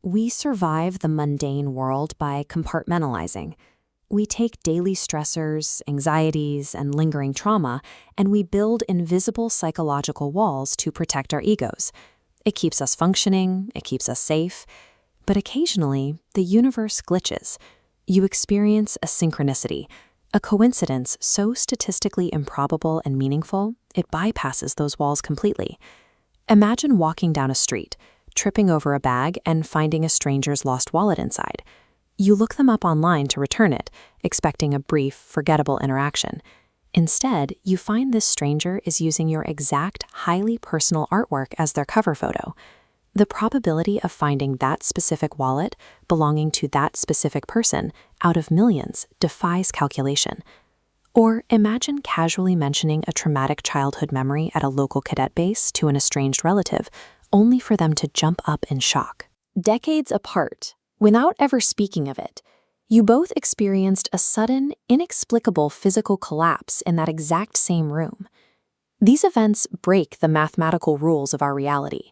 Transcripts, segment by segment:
We survive the mundane world by compartmentalizing. We take daily stressors, anxieties, and lingering trauma, and we build invisible psychological walls to protect our egos. It keeps us functioning, it keeps us safe, but occasionally, the universe glitches. You experience a synchronicity, a coincidence so statistically improbable and meaningful, it bypasses those walls completely. Imagine walking down a street, tripping over a bag, and finding a stranger's lost wallet inside. You look them up online to return it, expecting a brief, forgettable interaction. Instead, you find this stranger is using your exact, highly personal artwork as their cover photo. The probability of finding that specific wallet belonging to that specific person out of millions defies calculation. Or imagine casually mentioning a traumatic childhood memory at a local cadet base to an estranged relative, only for them to jump up in shock. Decades apart, without ever speaking of it, you both experienced a sudden, inexplicable physical collapse in that exact same room. These events break the mathematical rules of our reality.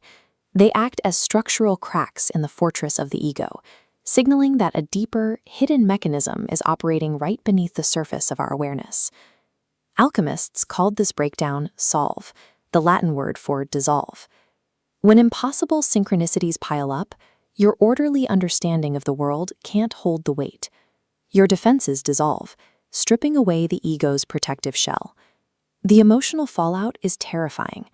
They act as structural cracks in the fortress of the ego, signaling that a deeper, hidden mechanism is operating right beneath the surface of our awareness. Alchemists called this breakdown solve, the Latin word for dissolve. When impossible synchronicities pile up, your orderly understanding of the world can't hold the weight. Your defenses dissolve, stripping away the ego's protective shell. The emotional fallout is terrifying.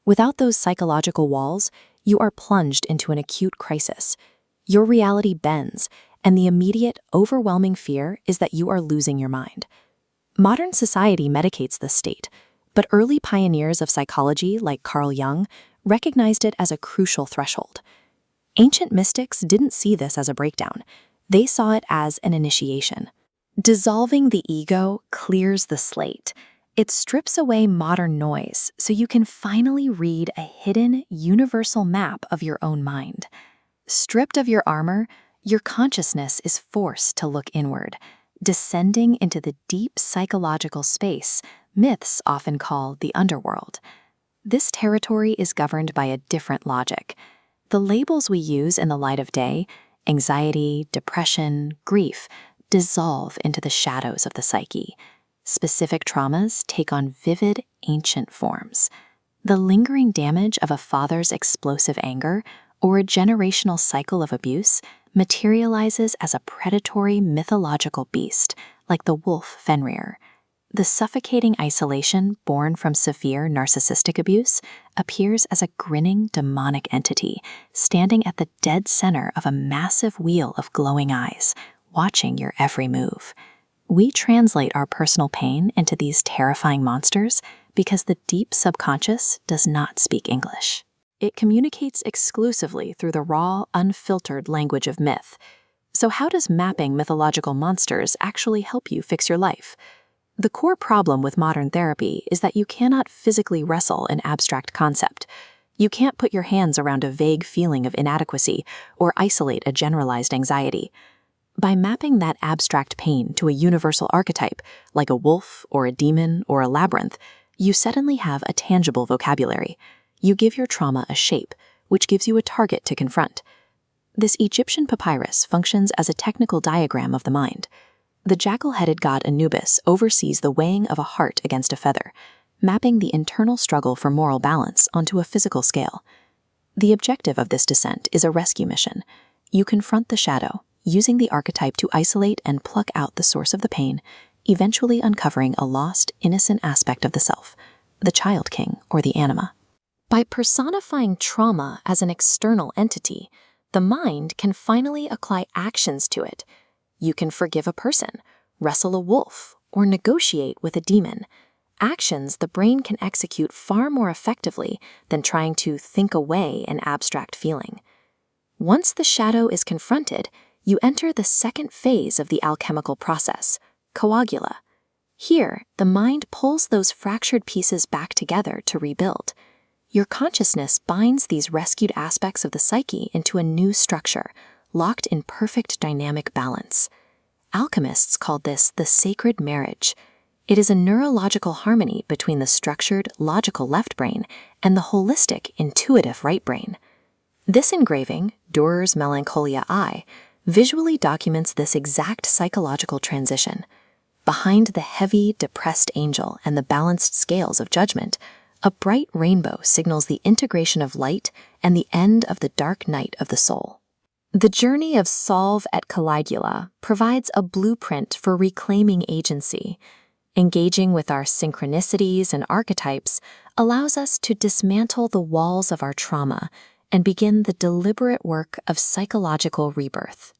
Without those psychological walls, you are plunged into an acute crisis. Your reality bends, and the immediate, overwhelming fear is that you are losing your mind. Modern society medicates this state, but early pioneers of psychology like Carl Jung recognized it as a crucial threshold. Ancient mystics didn't see this as a breakdown. They saw it as an initiation. Dissolving the ego clears the slate. It strips away modern noise so you can finally read a hidden, universal map of your own mind. Stripped of your armor, your consciousness is forced to look inward, descending into the deep psychological space myths often call the underworld. This territory is governed by a different logic. The labels we use in the light of day, anxiety, depression, grief, dissolve into the shadows of the psyche. Specific traumas take on vivid, ancient forms. The lingering damage of a father's explosive anger or a generational cycle of abuse materializes as a predatory mythological beast, like the wolf Fenrir. The suffocating isolation born from severe narcissistic abuse appears as a grinning demonic entity, standing at the dead center of a massive wheel of glowing eyes, watching your every move. We translate our personal pain into these terrifying monsters because the deep subconscious does not speak English. It communicates exclusively through the raw, unfiltered language of myth. So how does mapping mythological monsters actually help you fix your life? The core problem with modern therapy is that you cannot physically wrestle an abstract concept. You can't put your hands around a vague feeling of inadequacy or isolate a generalized anxiety. By mapping that abstract pain to a universal archetype, like a wolf or a demon or a labyrinth, you suddenly have a tangible vocabulary. You give your trauma a shape, which gives you a target to confront. This Egyptian papyrus functions as a technical diagram of the mind. The jackal-headed god Anubis oversees the weighing of a heart against a feather, mapping the internal struggle for moral balance onto a physical scale. The objective of this descent is a rescue mission. You confront the shadow, using the archetype to isolate and pluck out the source of the pain, eventually uncovering a lost, innocent aspect of the self, the child king or the anima. By personifying trauma as an external entity, the mind can finally apply actions to it. You can forgive a person, wrestle a wolf, or negotiate with a demon. Actions the brain can execute far more effectively than trying to think away an abstract feeling. Once the shadow is confronted, you enter the second phase of the alchemical process, coagula. Here, the mind pulls those fractured pieces back together to rebuild. Your consciousness binds these rescued aspects of the psyche into a new structure, locked in perfect dynamic balance. Alchemists called this the sacred marriage. It is a neurological harmony between the structured, logical left brain and the holistic, intuitive right brain. This engraving, Dürer's Melancholia I, visually documents this exact psychological transition. Behind the heavy, depressed angel and the balanced scales of judgment, a bright rainbow signals the integration of light and the end of the dark night of the soul. The journey of Solve et Caligula provides a blueprint for reclaiming agency. Engaging with our synchronicities and archetypes allows us to dismantle the walls of our trauma and begin the deliberate work of psychological rebirth.